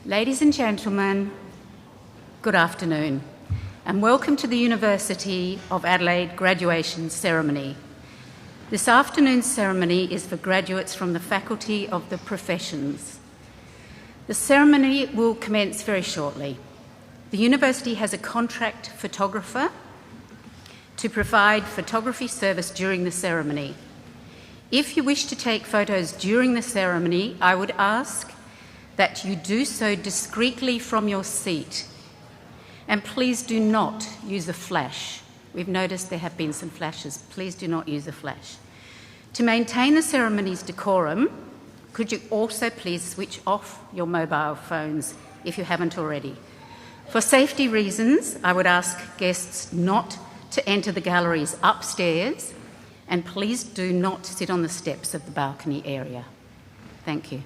Ladies and gentlemen, good afternoon, and welcome to the University of Adelaide graduation ceremony. This afternoon's ceremony is for graduates from the Faculty of the Professions. The ceremony will commence very shortly. The university has a contract photographer to provide photography service during the ceremony. If you wish to take photos during the ceremony, I would ask that you do so discreetly from your seat. And please do not use a flash. We've noticed there have been some flashes. Please do not use a flash. To maintain the ceremony's decorum, could you also please switch off your mobile phones if you haven't already? For safety reasons, I would ask guests not to enter the galleries upstairs, and please do not sit on the steps of the balcony area. Thank you.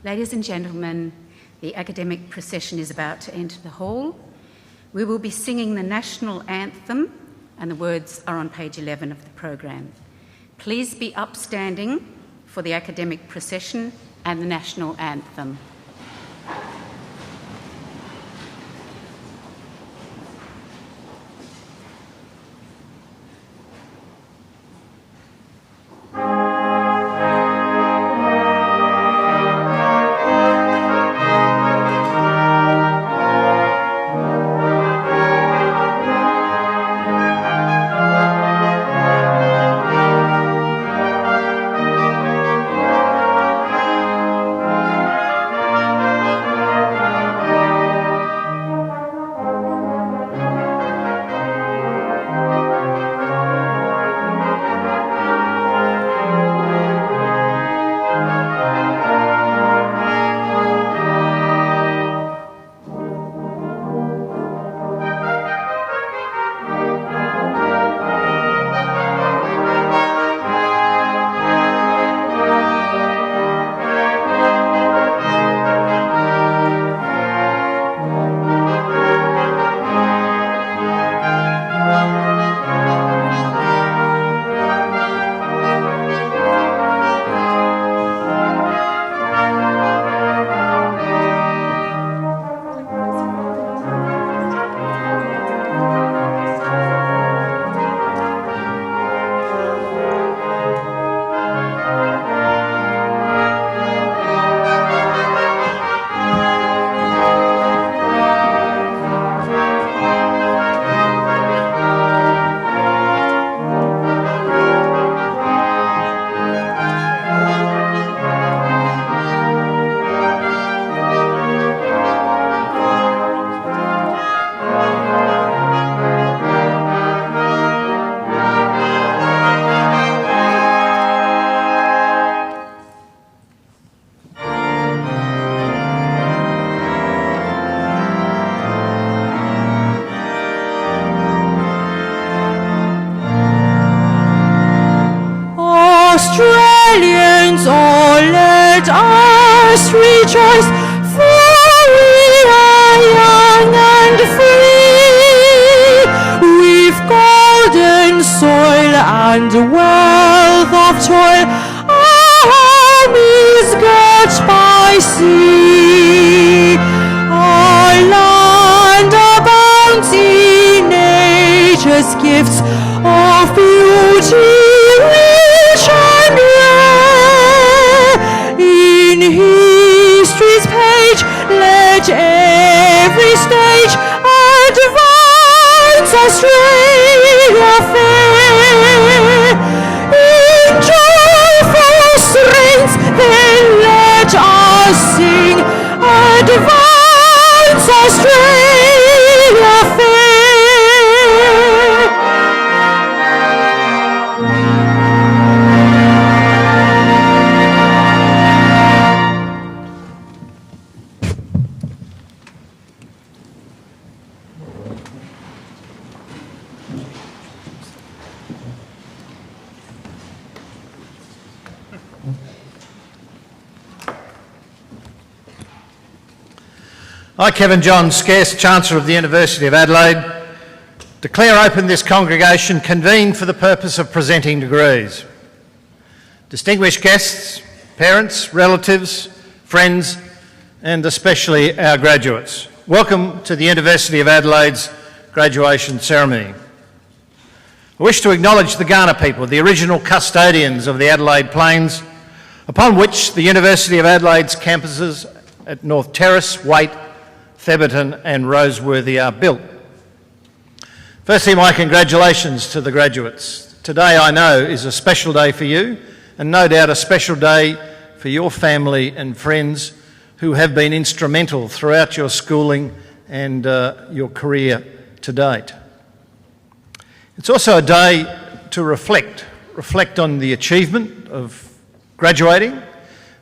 Ladies and gentlemen, the academic procession is about to enter the hall. We will be singing the national anthem, and the words are on page 11 of the program. Please be upstanding for the academic procession and the national anthem. Australians, oh let us rejoice, for we are young and free. We've golden soil and wealth of toil, our home is girt by sea. Our land, our bounty, nature's gifts of beauty, rich and rare. In history's page, let every stage advance Australia fair. In joyful strains, then let us sing, advance Australia fair. I, Kevin John Scarce, Chancellor of the University of Adelaide, declare open this congregation convened for the purpose of presenting degrees. Distinguished guests, parents, relatives, friends, and especially our graduates, welcome to the University of Adelaide's graduation ceremony. I wish to acknowledge the Kaurna people, the original custodians of the Adelaide Plains, upon which the University of Adelaide's campuses at North Terrace, Waite, Thebarton and Roseworthy are built. Firstly, my congratulations to the graduates. Today, I know, is a special day for you, and no doubt a special day for your family and friends who have been instrumental throughout your schooling and your career to date. It's also a day to reflect on the achievement of graduating,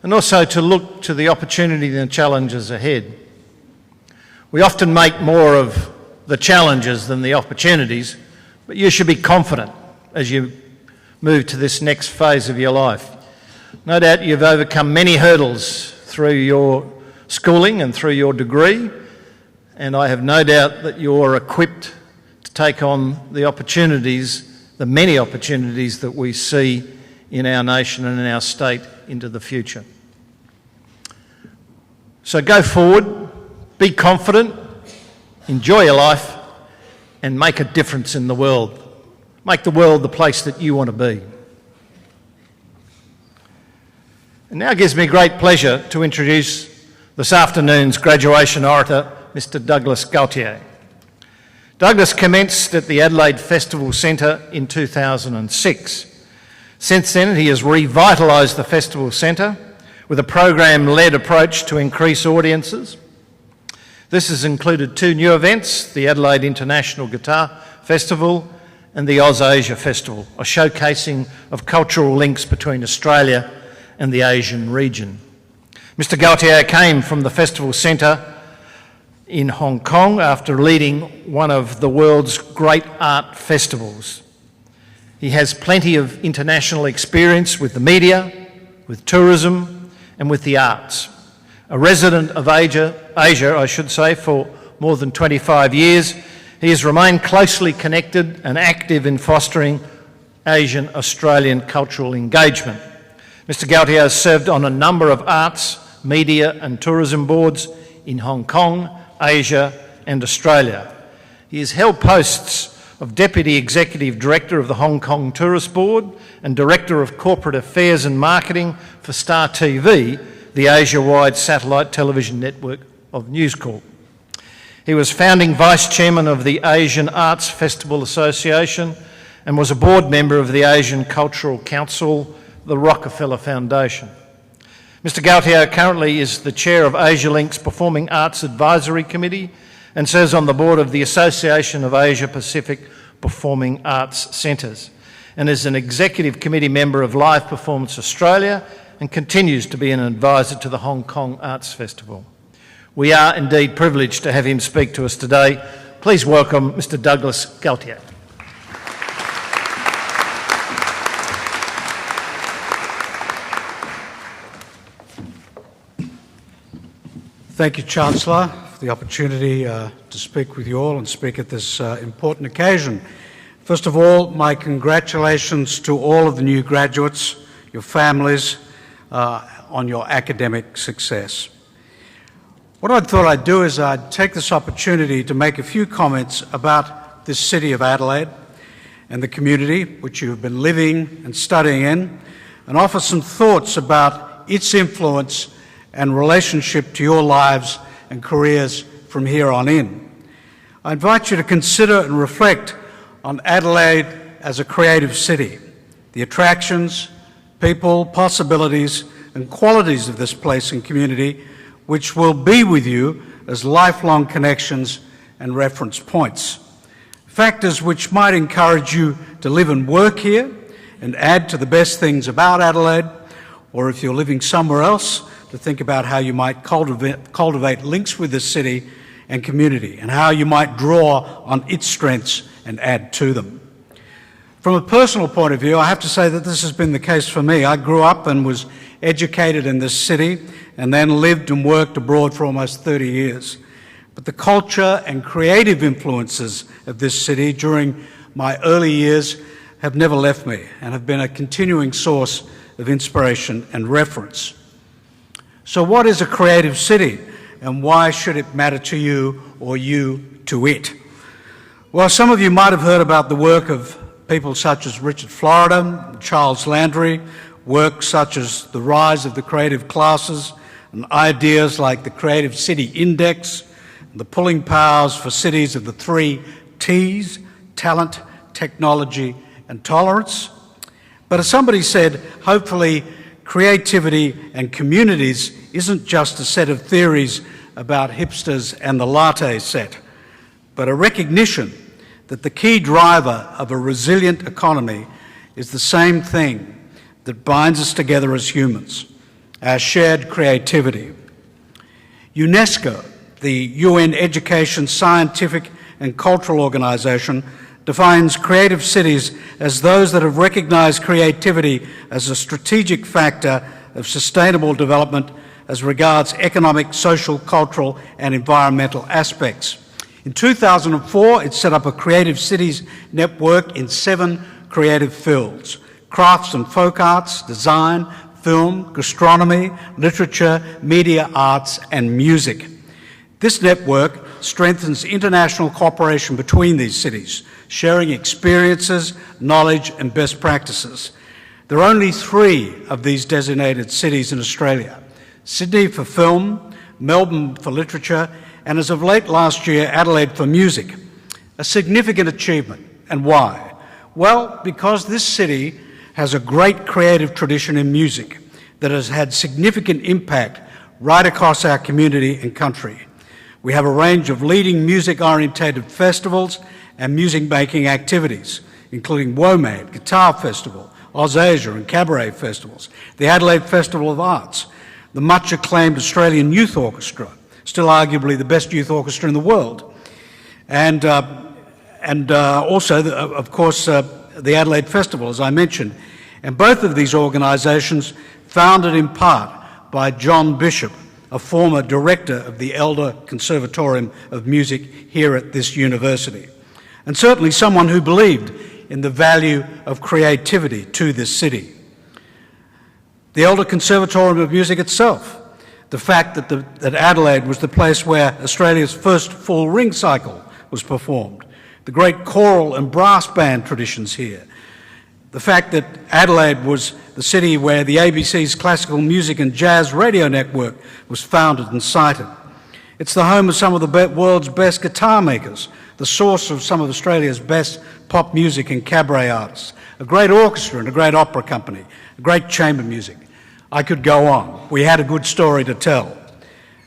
and also to look to the opportunity and the challenges ahead. We often make more of the challenges than the opportunities, but you should be confident as you move to this next phase of your life. No doubt you've overcome many hurdles through your schooling and through your degree, and I have no doubt that you're equipped to take on the opportunities, the many opportunities that we see in our nation and in our state into the future. So go forward, be confident, enjoy your life, and make a difference in the world. Make the world the place that you want to be. And now it gives me great pleasure to introduce this afternoon's graduation orator, Mr. Douglas Gautier. Douglas commenced at the Adelaide Festival Centre in 2006. Since then, he has revitalised the Festival Centre with a program-led approach to increase audiences. This has included 2 new events, the Adelaide International Guitar Festival and the AusAsia Festival, a showcasing of cultural links between Australia and the Asian region. Mr. Gautier came from the Festival Centre in Hong Kong after leading one of the world's great art festivals. He has plenty of international experience with the media, with tourism and with the arts. A resident of Asia, for more than 25 years, he has remained closely connected and active in fostering Asian-Australian cultural engagement. Mr. Gautier has served on a number of arts, media and tourism boards in Hong Kong, Asia and Australia. He has held posts of Deputy Executive Director of the Hong Kong Tourist Board and Director of Corporate Affairs and Marketing for Star TV, the Asia-wide satellite television network of News Corp. He was founding Vice Chairman of the Asian Arts Festival Association and was a board member of the Asian Cultural Council, the Rockefeller Foundation. Mr. Gautier currently is the Chair of AsiaLink's Performing Arts Advisory Committee and serves on the board of the Association of Asia Pacific Performing Arts Centres and is an Executive Committee member of Live Performance Australia and continues to be an advisor to the Hong Kong Arts Festival. We are indeed privileged to have him speak to us today. Please welcome Mr. Douglas Gautier. Thank you, Chancellor, for the opportunity to speak with you all and speak at this important occasion. First of all, my congratulations to all of the new graduates, your families, on your academic success. What I thought I'd do is I'd take this opportunity to make a few comments about this city of Adelaide and the community which you've been living and studying in, and offer some thoughts about its influence and relationship to your lives and careers from here on in. I invite you to consider and reflect on Adelaide as a creative city, the attractions, people, possibilities and qualities of this place and community which will be with you as lifelong connections and reference points. Factors which might encourage you to live and work here and add to the best things about Adelaide, or if you're living somewhere else, to think about how you might cultivate links with the city and community and how you might draw on its strengths and add to them. From a personal point of view, I have to say that this has been the case for me. I grew up and was educated in this city and then lived and worked abroad for almost 30 years. But the culture and creative influences of this city during my early years have never left me and have been a continuing source of inspiration and reference. So what is a creative city and why should it matter to you or you to it? Well, some of you might have heard about the work of people such as Richard Florida, Charles Landry, work such as the rise of the creative classes and ideas like the Creative City Index, and the pulling powers for cities of the 3 T's, talent, technology and tolerance. But as somebody said, hopefully creativity and communities isn't just a set of theories about hipsters and the latte set, but a recognition that the key driver of a resilient economy is the same thing that binds us together as humans, our shared creativity. UNESCO, the UN Education, Scientific and Cultural Organisation, defines creative cities as those that have recognised creativity as a strategic factor of sustainable development as regards economic, social, cultural and environmental aspects. In 2004, it set up a Creative Cities network in 7 creative fields: crafts and folk arts, design, film, gastronomy, literature, media arts and music. This network strengthens international cooperation between these cities, sharing experiences, knowledge and best practices. There are only 3 of these designated cities in Australia: Sydney for film, Melbourne for literature, and as of late last year, Adelaide for music. A significant achievement. And why? Well, because this city has a great creative tradition in music that has had significant impact right across our community and country. We have a range of leading music-orientated festivals and music-making activities, including WOMAD, Guitar Festival, AusAsia and Cabaret Festivals, the Adelaide Festival of Arts, the much-acclaimed Australian Youth Orchestra, still arguably the best youth orchestra in the world, and also, of course, the Adelaide Festival, as I mentioned. And both of these organisations founded in part by John Bishop, a former director of the Elder Conservatorium of Music here at this university, and certainly someone who believed in the value of creativity to this city. The Elder Conservatorium of Music itself, the fact that Adelaide was the place where Australia's first full ring cycle was performed, the great choral and brass band traditions here, the fact that Adelaide was the city where the ABC's Classical Music and Jazz Radio Network was founded and sited. It's the home of some of the world's best guitar makers, the source of some of Australia's best pop music and cabaret artists, a great orchestra and a great opera company, a great chamber music. I could go on. We had a good story to tell.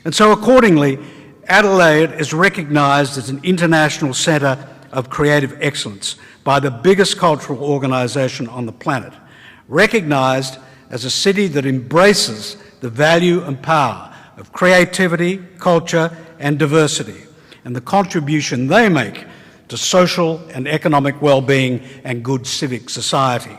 And so accordingly, Adelaide is recognised as an international centre of creative excellence by the biggest cultural organisation on the planet, recognised as a city that embraces the value and power of creativity, culture and diversity, and the contribution they make to social and economic well-being and good civic society.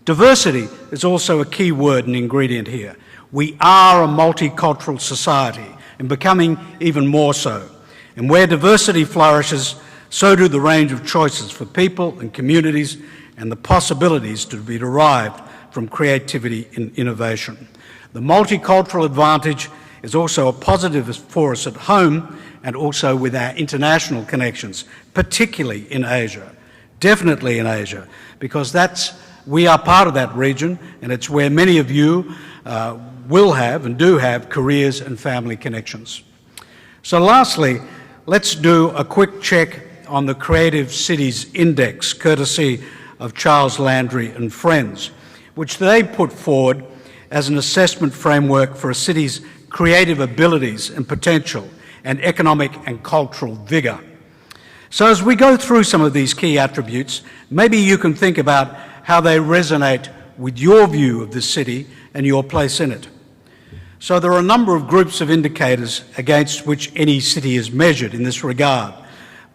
Diversity is also a key word and ingredient here. We are a multicultural society and becoming even more so. And where diversity flourishes, so do the range of choices for people and communities and the possibilities to be derived from creativity and innovation. The multicultural advantage is also a positive for us at home and also with our international connections, particularly in Asia, definitely in Asia, because we are part of that region and it's where many of you will have and do have careers and family connections. So lastly, let's do a quick check on the Creative Cities Index, courtesy of Charles Landry and Friends, which they put forward as an assessment framework for a city's creative abilities and potential and economic and cultural vigour. So as we go through some of these key attributes, maybe you can think about how they resonate with your view of the city and your place in it. So there are a number of groups of indicators against which any city is measured in this regard.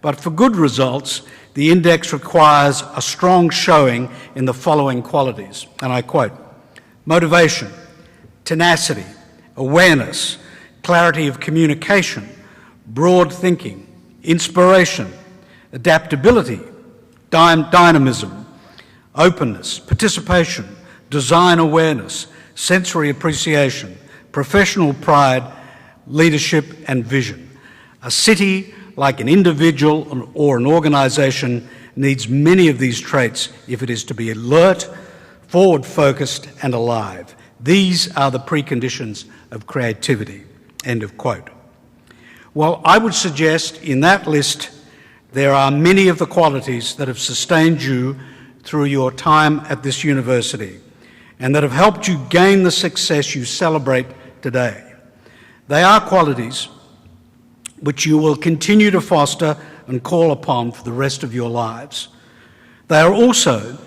But for good results, the index requires a strong showing in the following qualities, and I quote: motivation, tenacity, awareness, clarity of communication, broad thinking, inspiration, adaptability, dynamism, openness, participation, design awareness, sensory appreciation, professional pride, leadership and vision. A city, like an individual or an organisation, needs many of these traits if it is to be alert, forward-focused and alive. These are the preconditions of creativity." End of quote. Well, I would suggest in that list there are many of the qualities that have sustained you through your time at this university and that have helped you gain the success you celebrate today. They are qualities which you will continue to foster and call upon for the rest of your lives. They are also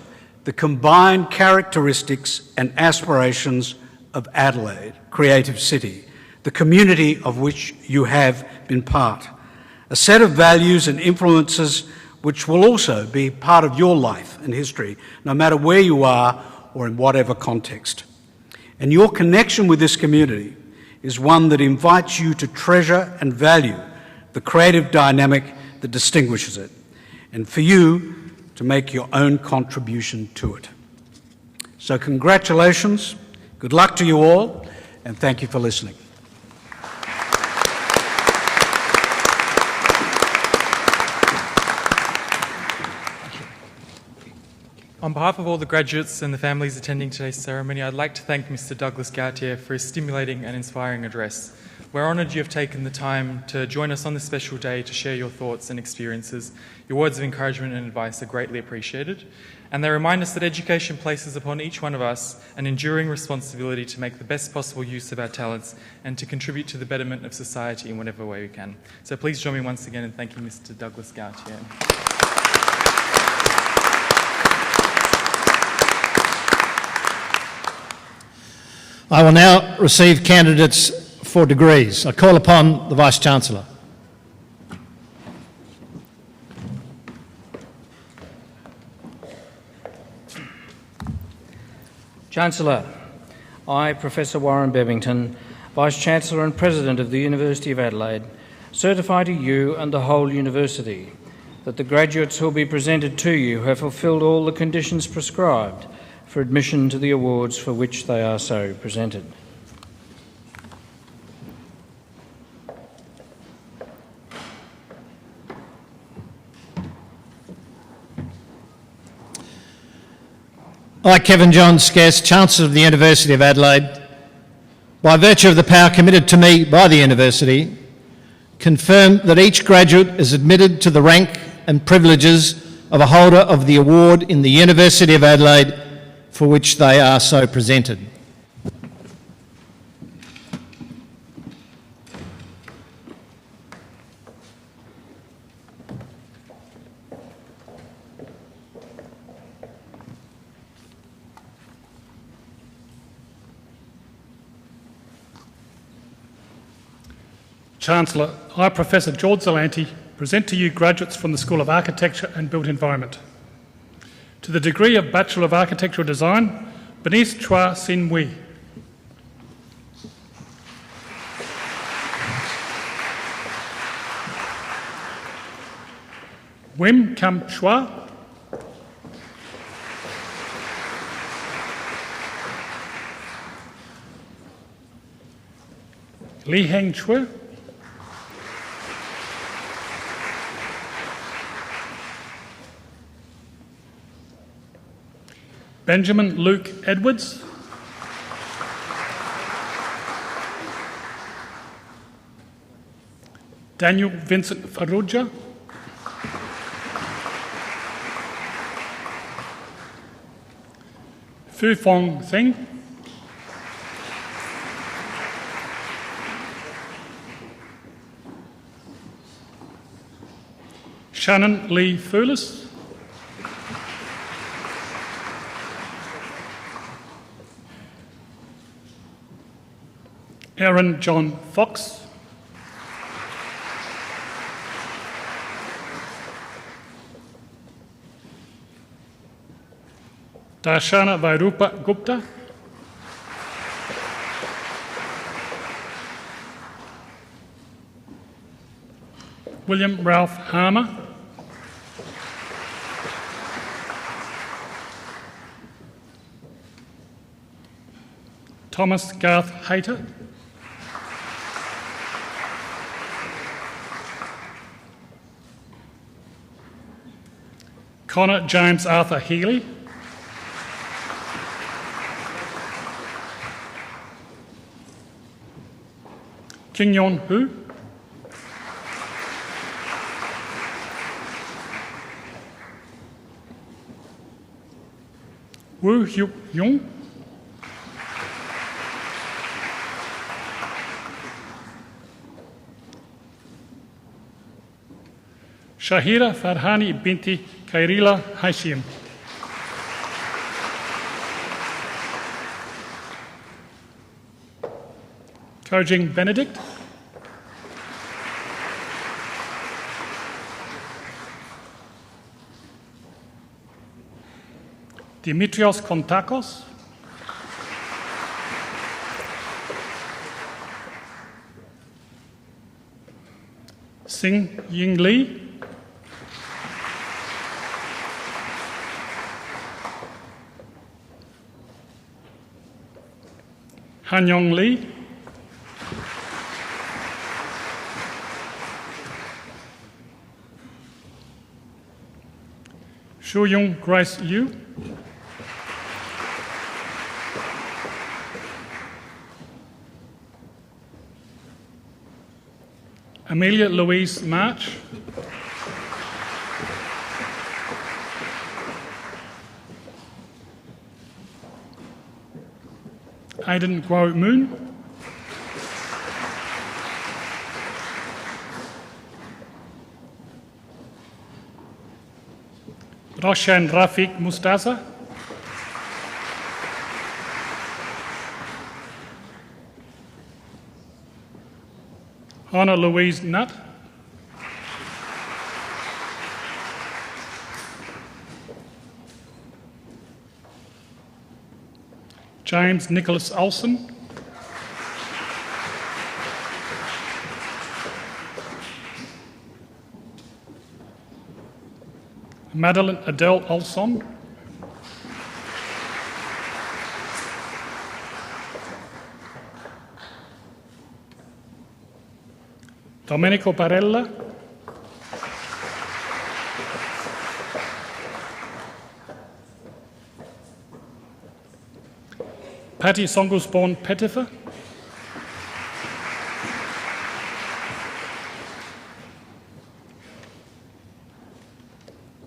the combined characteristics and aspirations of Adelaide, Creative City, the community of which you have been part. A set of values and influences which will also be part of your life and history, no matter where you are or in whatever context. And your connection with this community is one that invites you to treasure and value the creative dynamic that distinguishes it, and for you to make your own contribution to it. So congratulations, good luck to you all, and thank you for listening. On behalf of all the graduates and the families attending today's ceremony, I'd like to thank Mr. Douglas Gautier for his stimulating and inspiring address. We're honoured you have taken the time to join us on this special day to share your thoughts and experiences. Your words of encouragement and advice are greatly appreciated, and they remind us that education places upon each one of us an enduring responsibility to make the best possible use of our talents and to contribute to the betterment of society in whatever way we can. So please join me once again in thanking Mr. Douglas Gautier. I will now receive candidates for degrees. I call upon the Vice-Chancellor. Chancellor, I, Professor Warren Bevington, Vice-Chancellor and President of the University of Adelaide, certify to you and the whole University that the graduates who will be presented to you have fulfilled all the conditions prescribed for admission to the awards for which they are so presented. I, Kevin John Scarce, Chancellor of the University of Adelaide, by virtue of the power committed to me by the University, confirm that each graduate is admitted to the rank and privileges of a holder of the award in the University of Adelaide for which they are so presented. Chancellor, I, Professor George Zalanti, present to you graduates from the School of Architecture and Built Environment. To the degree of Bachelor of Architectural Design, Bernice Chua Sin Wee. Wim Kam Chua. Li Heng Chua. Benjamin Luke Edwards. Daniel Vincent Farrugia. Fu Fong Singh. Shannon Lee Foulis. Aaron John Fox. Darshana Vairupa Gupta. William Ralph Harmer. Thomas Garth Hayter. Connor James Arthur Healy. King Yon Hu. Woo Hyuk Young. Shahira Farhani binti Kairila Hashim. Kojing Benedict. Dimitrios Kontakos. Sing Ying Lee. Han Yong Lee. Shu Yung Grace Yu. Amelia Louise March. Aidan Guo Moon. Roshan Rafiq Mustaza. Hannah Louise Nutt. James Nicholas Olsen. Madeline Adele Olson. Domenico Barella. Patty Songosborn Pettifer.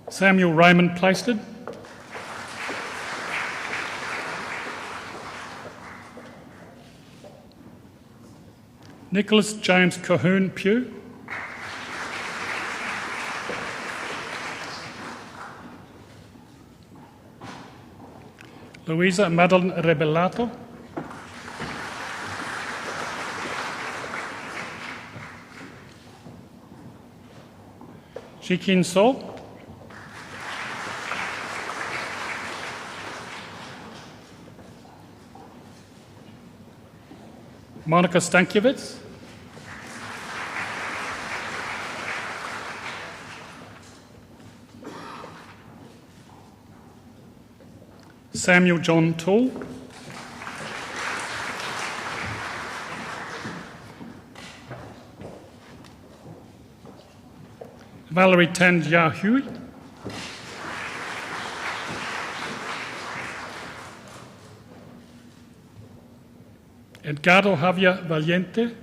Samuel Raymond Plaisted. Nicholas James Cahoon Pugh. Louisa Madeline Rebellato. Jikin So. Monica Stankiewicz. Samuel John Toole. Valerie Tan Jia Hui. Edgardo Javier Valiente.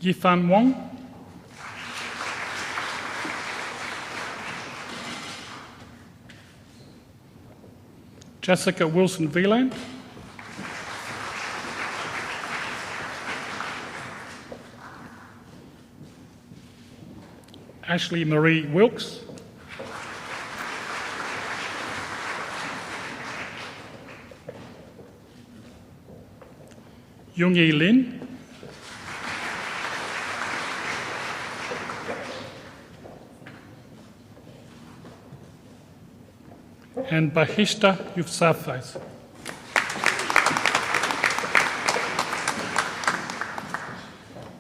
Yifan Wong. Jessica Wilson Veland. Ashley Marie Wilkes. Jung-Yi Lin. And Bahishta Yousafzai.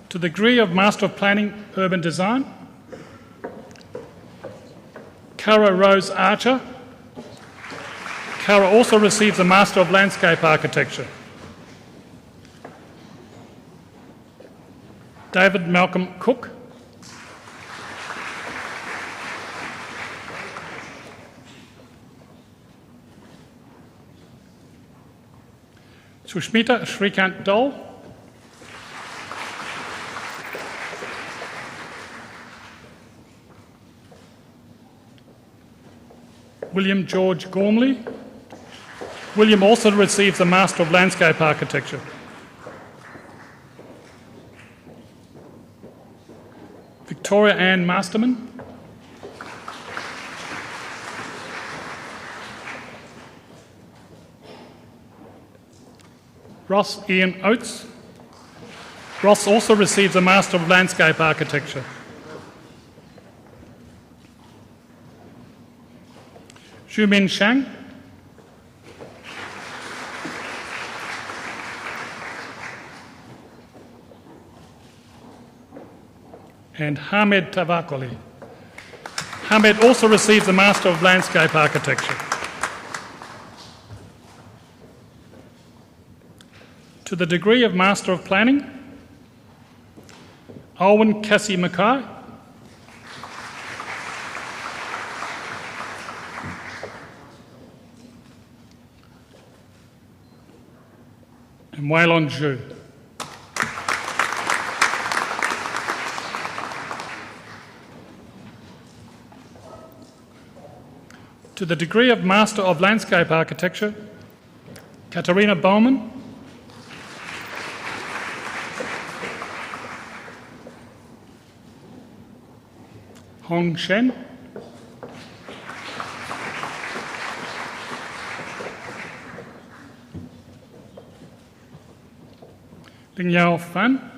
To the degree of Master of Planning, Urban Design, Cara Rose Archer. Cara also receives a Master of Landscape Architecture. David Malcolm Cook. Sushmita Shrikant Dole. William George Gormley. William also receives a Master of Landscape Architecture. Victoria Ann Masterman. Ross Ian Oates. Ross also receives a Master of Landscape Architecture. Xiumin Shang. and Hamed Tavakoli. Hamed also received the Master of Landscape Architecture. To the degree of Master of Planning, Alwyn Cassie Mackay. And Wailon Zhu. To the degree of Master of Landscape Architecture, Katarina Bowman. Hong Shen. Ling Yao Fan.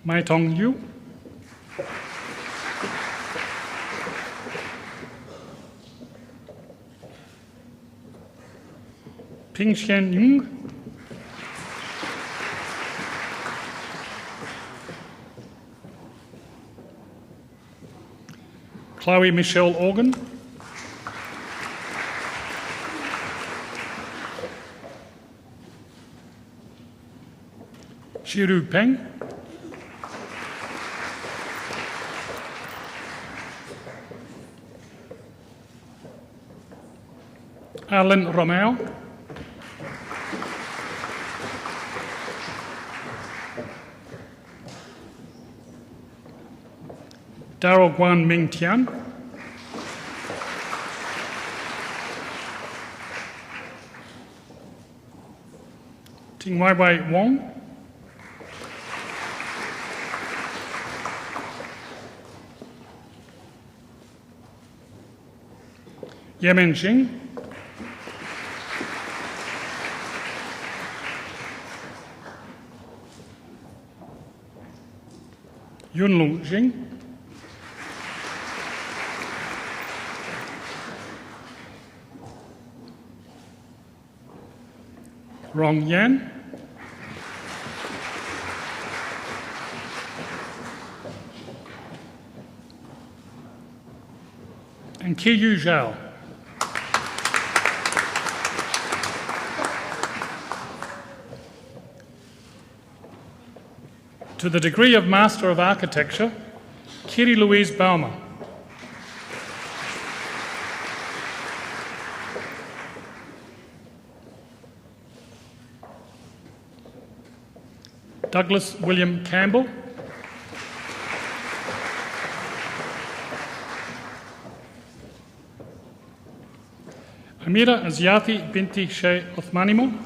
Mai Tong Yu. Ping Xian Yung. Chloe Michelle Organ. Shiru Peng. Alan Romeo. Darryl Guan Ming Tian. Ting Wai Wai Wong. Yemen Jing. Yunlu Jing. Rong Yan. And Kiyu Zhao. To the degree of Master of Architecture, Kiri Louise Baumer. Douglas William Campbell. Amira Aziati binti Sheikh Othmanimo.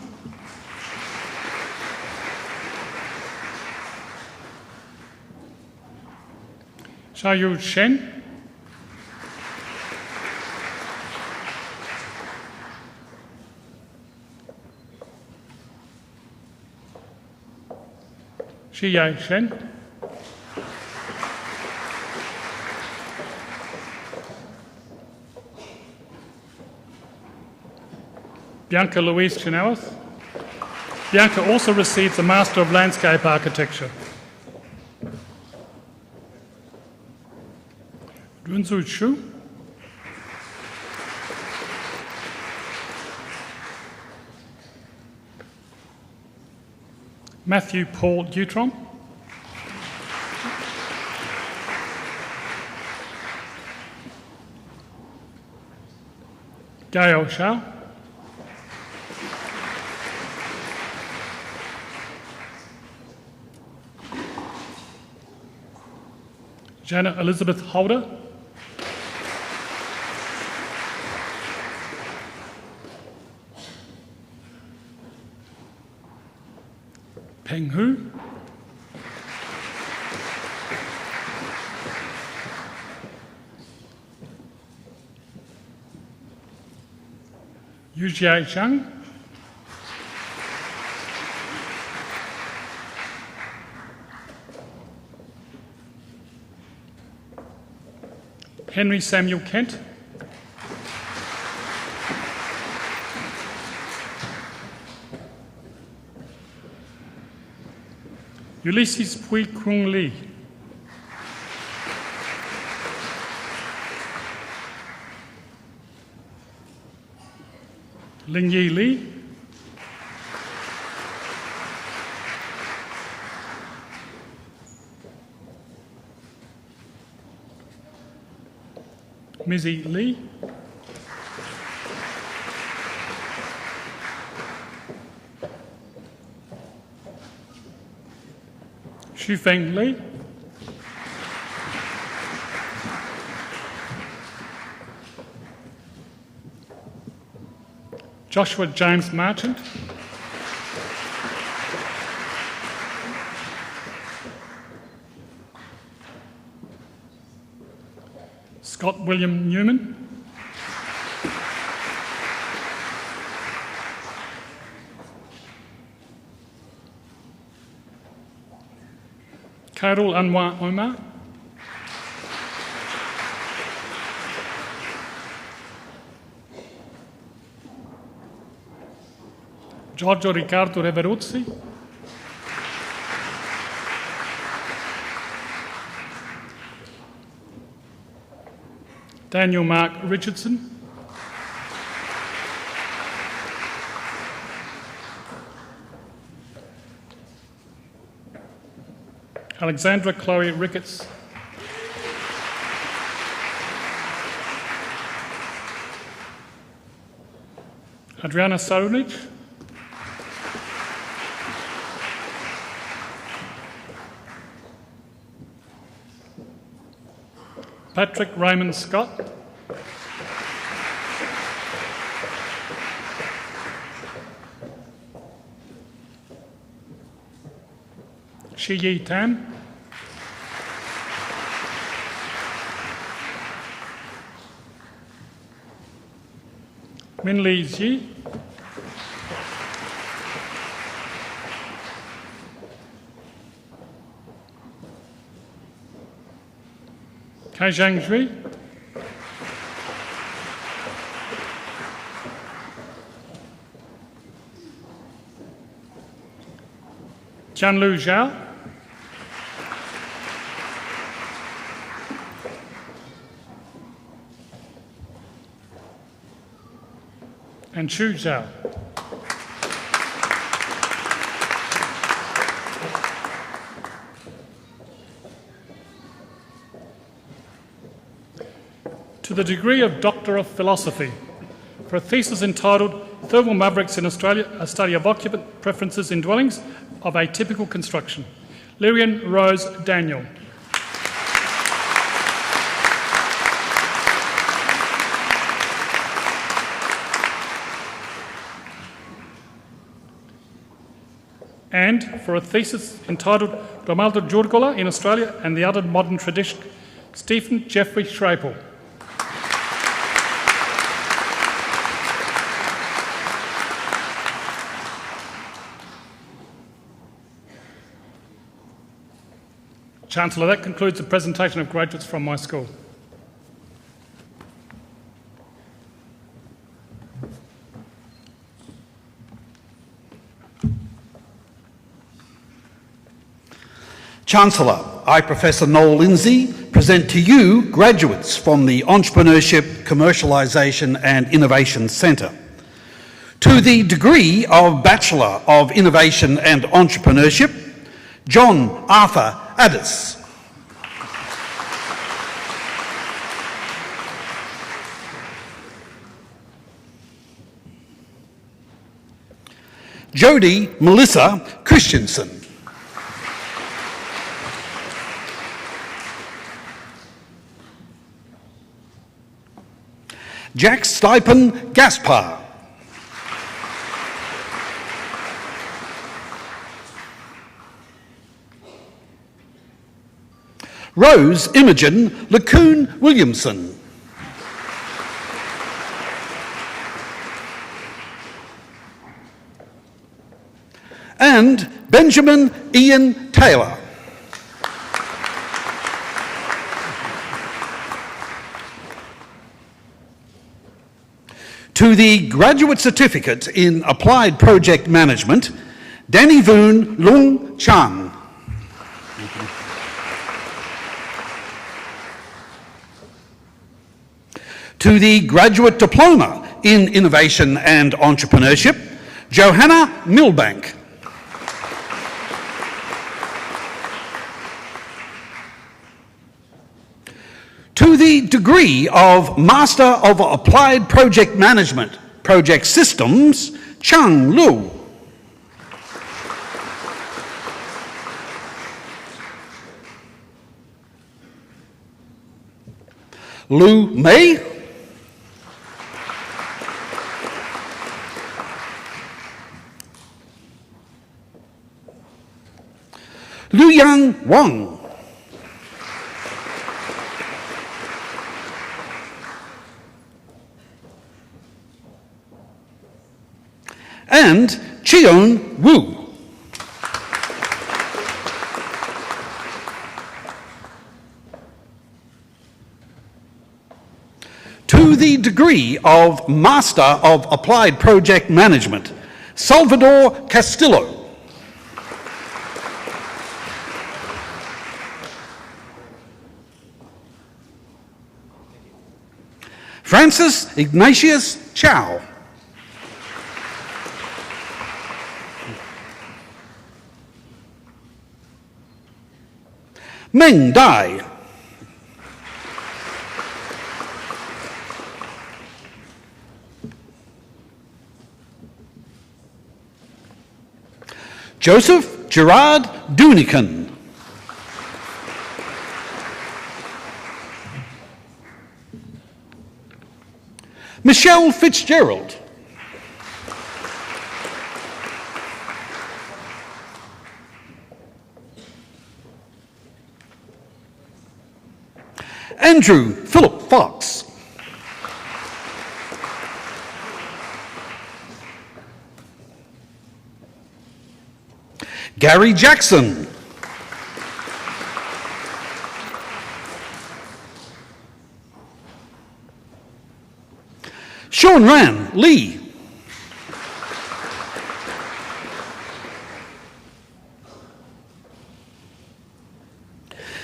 Shayu Shen. Shiyai Shen. Bianca Louise Chenoweth. Bianca also received the Master of Landscape Architecture. Runzu Chu. Matthew Paul Dutron. Gail Shah. Janet Elizabeth Holder. Peng Hu. Yu Jia Zhang. Henry Samuel Kent. Ulysses Pui Kung Lee. Ling Yi Lee. Mizzy Lee. Shufeng Lee. Joshua James Marchant. Scott William Newman. Khairul Anwar Omar. Giorgio Riccardo Reveruzzi. Daniel Mark Richardson. Alexandra Chloe Ricketts. Adriana Sarunic. Patrick Raymond Scott. Shi Yi Tan. Min Li Ji. Kaizhang Zhui. Jianlu Zhao. And Chu Zhao. To the degree of Doctor of Philosophy, for a thesis entitled Thermal Mavericks in Australia, a study of occupant preferences in dwellings of atypical construction. Lyrian Rose Daniel. And for a thesis entitled Romaldo Giurgola in Australia and the Other Modern Tradition, Stephen Jeffrey Schrapel. Chancellor, that concludes the presentation of graduates from my school. Chancellor, I, Professor Noel Lindsay, present to you graduates from the Entrepreneurship, Commercialisation and Innovation Centre. To the degree of Bachelor of Innovation and Entrepreneurship, John Arthur Addis. Jodie Melissa Christensen. Jack Stipon Gaspar. Rose Imogen Lacoon Williamson. And Benjamin Ian Taylor. To the Graduate Certificate in Applied Project Management, Danny Voon Lung Chan. To the Graduate Diploma in Innovation and Entrepreneurship, Johanna Milbank. To the degree of Master of Applied Project Management, Project Systems, Chang Lu. Lu Mei. Luyang Wang. And Cheon Wu. To the degree of Master of Applied Project Management, Salvador Castillo. Francis Ignatius Chow. Meng Dai. Joseph Gerard Dunican. Michelle Fitzgerald. Andrew Philip Fox. Gary Jackson. Sean Ran Lee.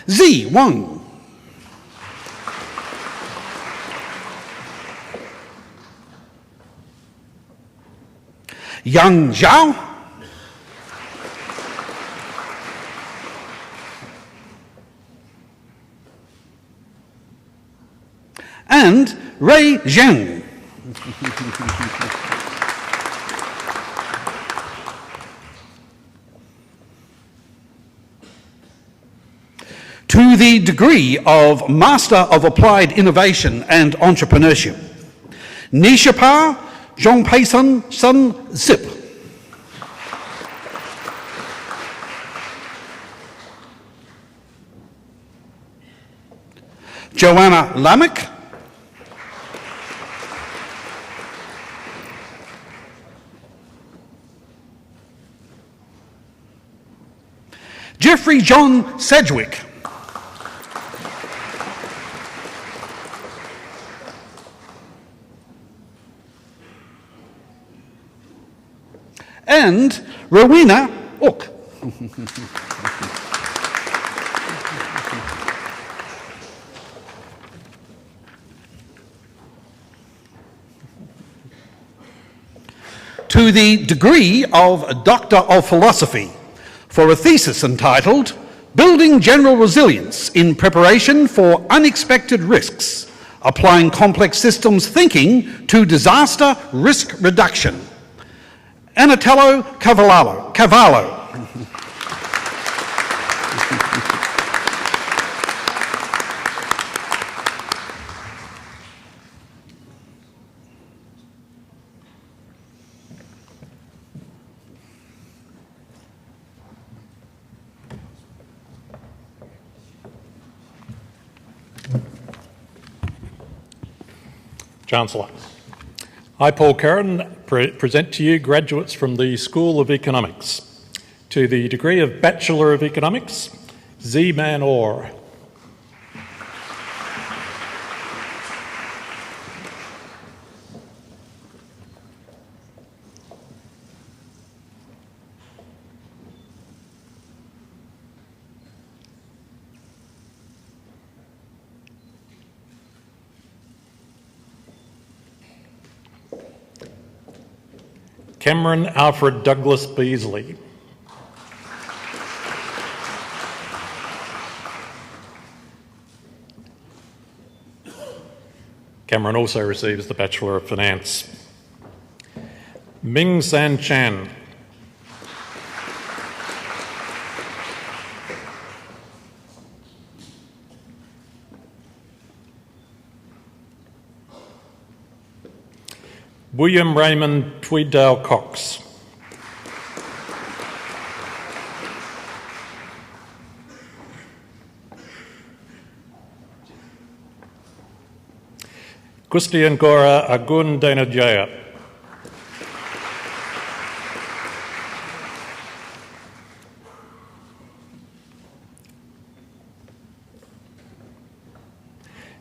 Z Wang. Yang Zhao. And Ray Zheng. To the degree of Master of Applied Innovation and Entrepreneurship, Nishapa Zhongpeisun Sun Zip. Joanna Lamech. Jeffrey John Sedgwick. And Rowena Ook. To the degree of Doctor of Philosophy for a thesis entitled Building General Resilience in Preparation for Unexpected Risks, Applying Complex Systems Thinking to Disaster Risk Reduction. Anatello Cavallo. Chancellor. I, Paul Curran, present to you graduates from the School of Economics. To the degree of Bachelor of Economics, Z Man Orr. Cameron Alfred Douglas Beasley. Cameron also receives the Bachelor of Finance. Ming San Chan. William Raymond Tweeddale Cox. Christian Gora Agun Danajaya.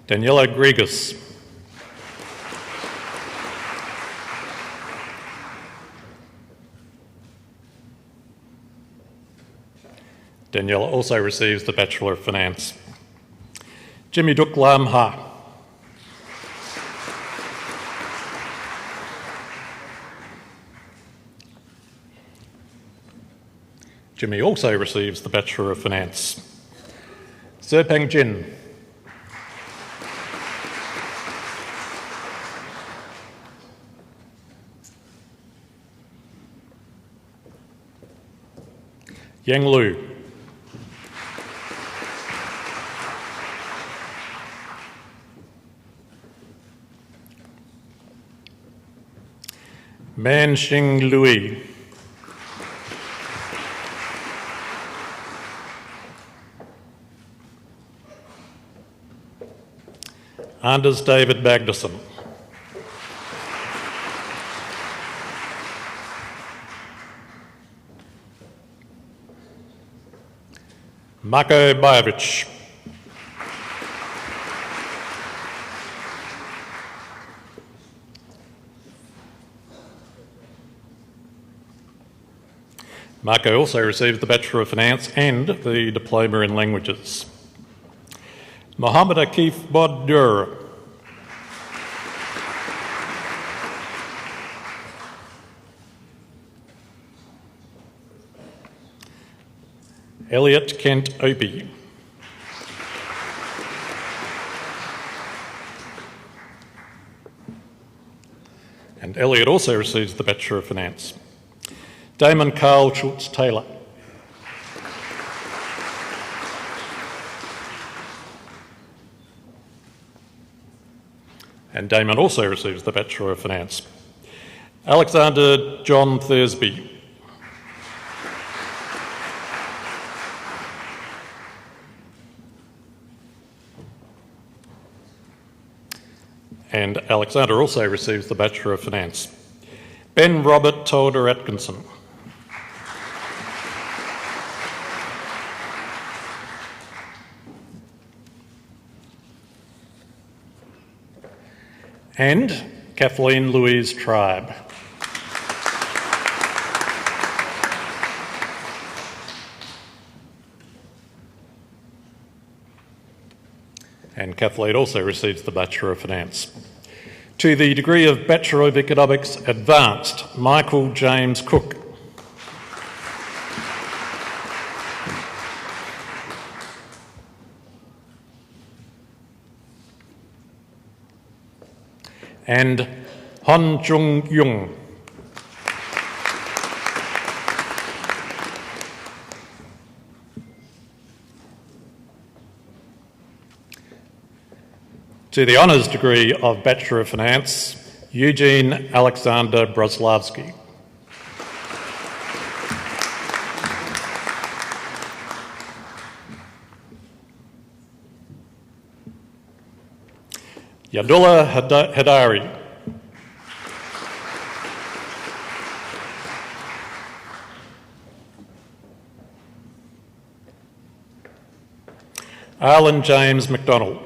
Daniela Gregas. Daniela also receives the Bachelor of Finance. Jimmy Duk Lam Ha. Jimmy also receives the Bachelor of Finance. Zerpeng Jin. Yang Lu. Man Xing Lui. Anders David Magnuson. Marko Bajovic. Marko also received the Bachelor of Finance and the Diploma in Languages. Mohammed Akif Bodur. Elliot Kent Opie. And Elliot also receives the Bachelor of Finance. Damon Carl Schultz Taylor. And Damon also receives the Bachelor of Finance. Alexander John Thursby. And Alexander also receives the Bachelor of Finance. Ben Robert Tolder Atkinson. And Kathleen Louise Tribe. And Kathleen also receives the Bachelor of Finance. To the degree of Bachelor of Economics Advanced, Michael James Cook. And Hon Jung Yung. To the honours degree of Bachelor of Finance, Eugene Alexander Broslavsky. Yadullah Hadari. Arlen James McDonald.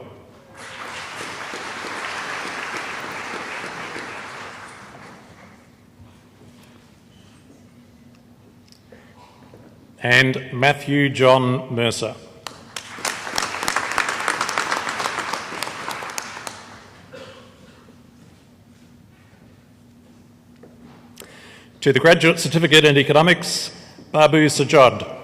And Matthew John Mercer. To the Graduate Certificate in Economics, Babu Sajad.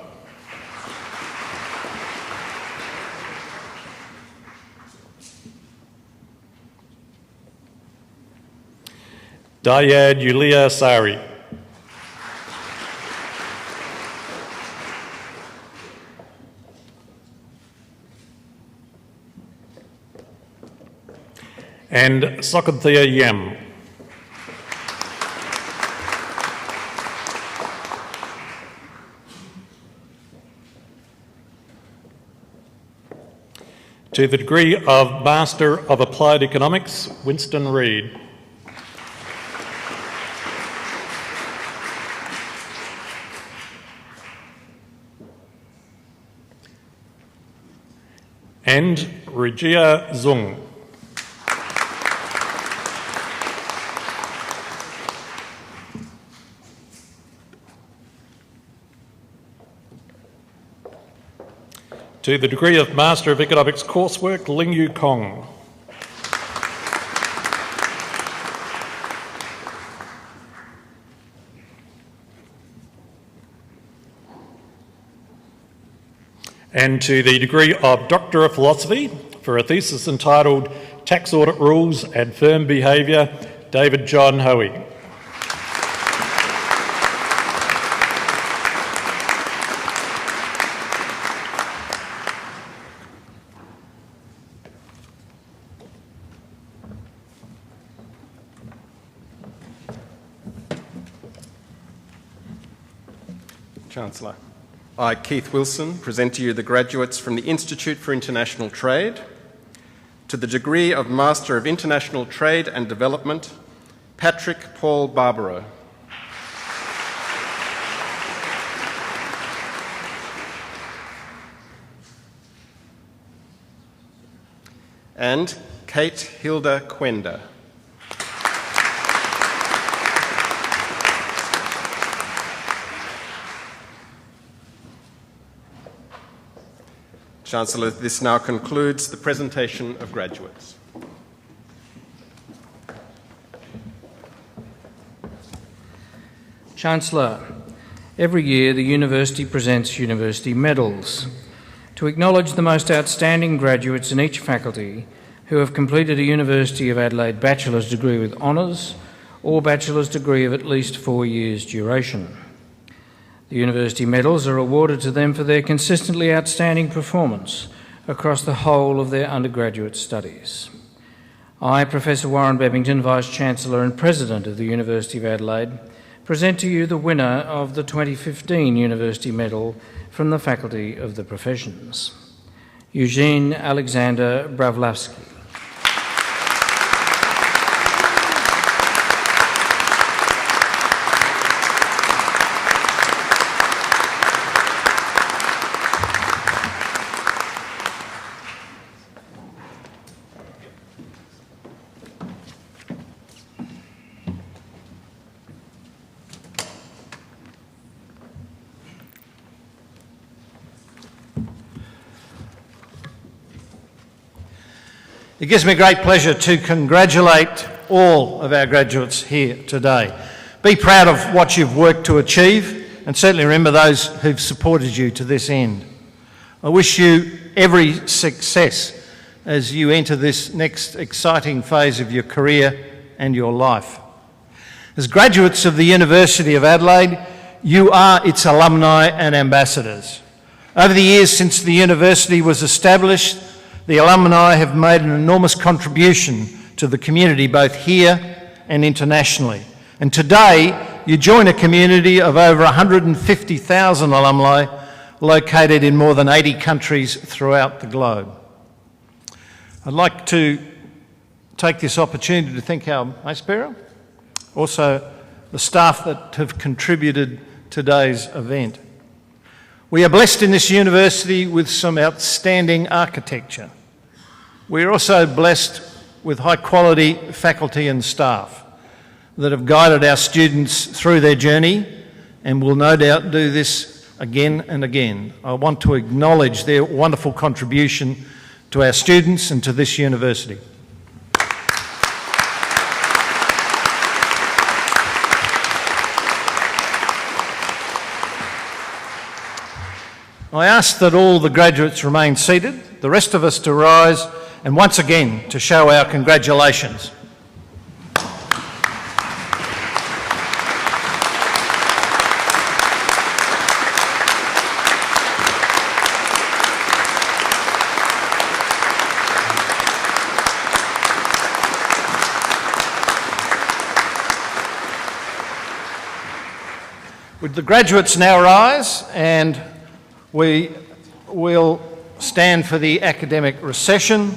Dayad Yulia Sari. And Sokanthea Yem. To the degree of Master of Applied Economics, Winston Reid. And Regia Zung. To the degree of Master of Economics coursework, Ling Yu Kong. And to the degree of Doctor of Philosophy for a thesis entitled Tax Audit Rules and Firm Behaviour, David John Hoey. Chancellor. I, Keith Wilson, present to you the graduates from the Institute for International Trade. To the degree of Master of International Trade and Development, Patrick Paul Barbaro. And Kate Hilda Quenda. Chancellor, this now concludes the presentation of graduates. Chancellor, every year the University presents university medals to acknowledge the most outstanding graduates in each faculty who have completed a University of Adelaide bachelor's degree with honours or bachelor's degree of at least 4 years duration. The university medals are awarded to them for their consistently outstanding performance across the whole of their undergraduate studies. I, Professor Warren Bebington, Vice-Chancellor and President of the University of Adelaide, present to you the winner of the 2015 University Medal from the Faculty of the Professions, Eugene Alexander Bravlavsky. It gives me great pleasure to congratulate all of our graduates here today. Be proud of what you've worked to achieve and certainly remember those who've supported you to this end. I wish you every success as you enter this next exciting phase of your career and your life. As graduates of the University of Adelaide, you are its alumni and ambassadors. Over the years since the university was established, the alumni have made an enormous contribution to the community both here and internationally. And today, you join a community of over 150,000 alumni located in more than 80 countries throughout the globe. I'd like to take this opportunity to thank our Mace Bearer, also the staff that have contributed to today's event. We are blessed in this university with some outstanding architecture. We are also blessed with high quality faculty and staff that have guided our students through their journey and will no doubt do this again and again. I want to acknowledge their wonderful contribution to our students and to this university. I ask that all the graduates remain seated, the rest of us to rise, and once again to show our congratulations. Would the graduates now rise, and we will stand for the academic recession.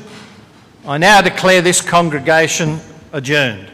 I now declare this congregation adjourned.